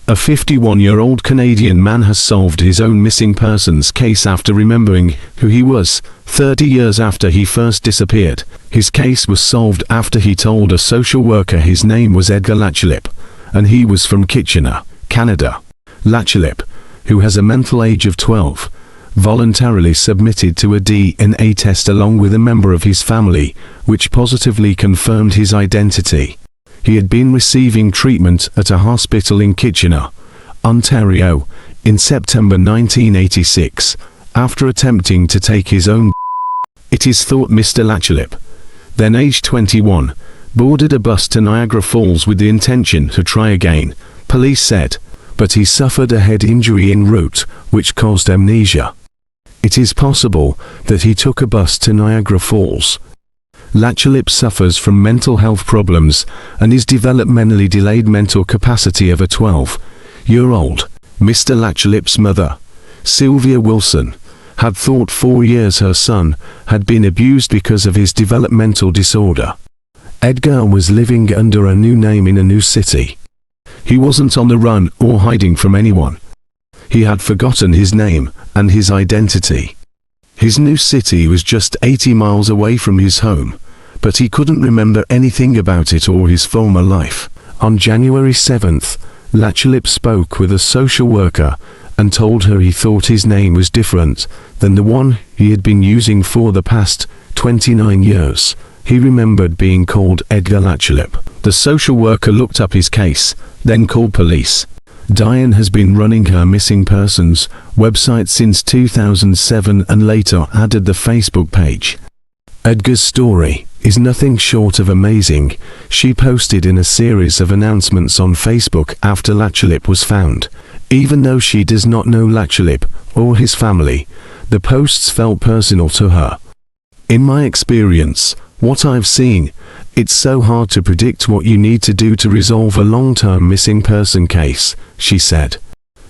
A 51-year-old Canadian man has solved his own missing persons case after remembering who he was 30 years after he first disappeared. His case was solved after he told a social worker his name was Edgar Latchlip, and he was from Kitchener, Canada. Latchlip, who has a mental age of 12, voluntarily submitted to a DNA test along with a member of his family, which positively confirmed his identity. He had been receiving treatment at a hospital in Kitchener, Ontario, in September 1986, after attempting to take his own. It is thought Mr. Latchlip, then aged 21, boarded a bus to Niagara Falls with the intention to try again, police said, but he suffered a head injury en route, which caused amnesia. It is possible that he took a bus to Niagara Falls. Latchlip suffers from mental health problems and is developmentally delayed mental capacity of a 12-year-old. Mr. Latchlip's mother, Sylvia Wilson, had thought 4 years her son had been abused because of his developmental disorder. Edgar was living under a new name in a new city. He wasn't on the run or hiding from anyone. He had forgotten his name and his identity. His new city was just 80 miles away from his home, but he couldn't remember anything about it or his former life. On January 7th, Latchlip spoke with a social worker and told her he thought his name was different than the one he had been using for the past 29 years. He remembered being called Edgar Latchlip. The social worker looked up his case, then called police. Diane has been running her missing persons website since 2007 and later added the Facebook page. Edgar's story is nothing short of amazing, she posted in a series of announcements on Facebook after Latchlip was found. Even though she does not know Latchlip or his family, the posts felt personal to her. In my experience, what I've seen, it's so hard to predict what you need to do to resolve a long-term missing person case, she said.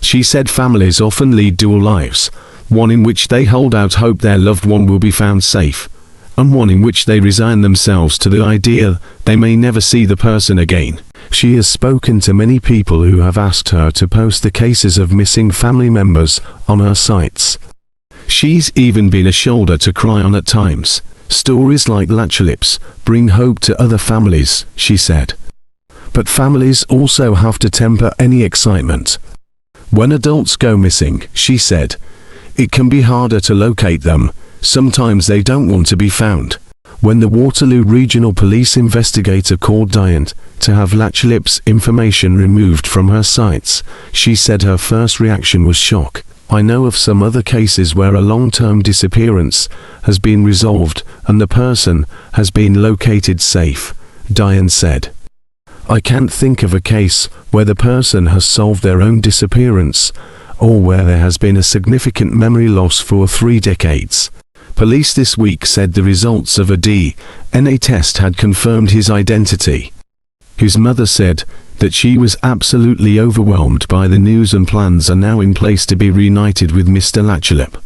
She said families often lead dual lives, one in which they hold out hope their loved one will be found safe, and one in which they resign themselves to the idea they may never see the person again. She has spoken to many people who have asked her to post the cases of missing family members on her sites. She's even been a shoulder to cry on at times. Stories like Latchlip's bring hope to other families, she said. But families also have to temper any excitement. When adults go missing, she said, it can be harder to locate them. Sometimes they don't want to be found. When the Waterloo Regional Police investigator called Diane to have Latchlip's information removed from her sites, she said her first reaction was shock. I know of some other cases where a long-term disappearance has been resolved and the person has been located safe, Diane said. I can't think of a case where the person has solved their own disappearance or where there has been a significant memory loss for 3 decades. Police this week said the results of a DNA test had confirmed his identity. His mother said that she was absolutely overwhelmed by the news and plans are now in place to be reunited with Mr. Latchlip.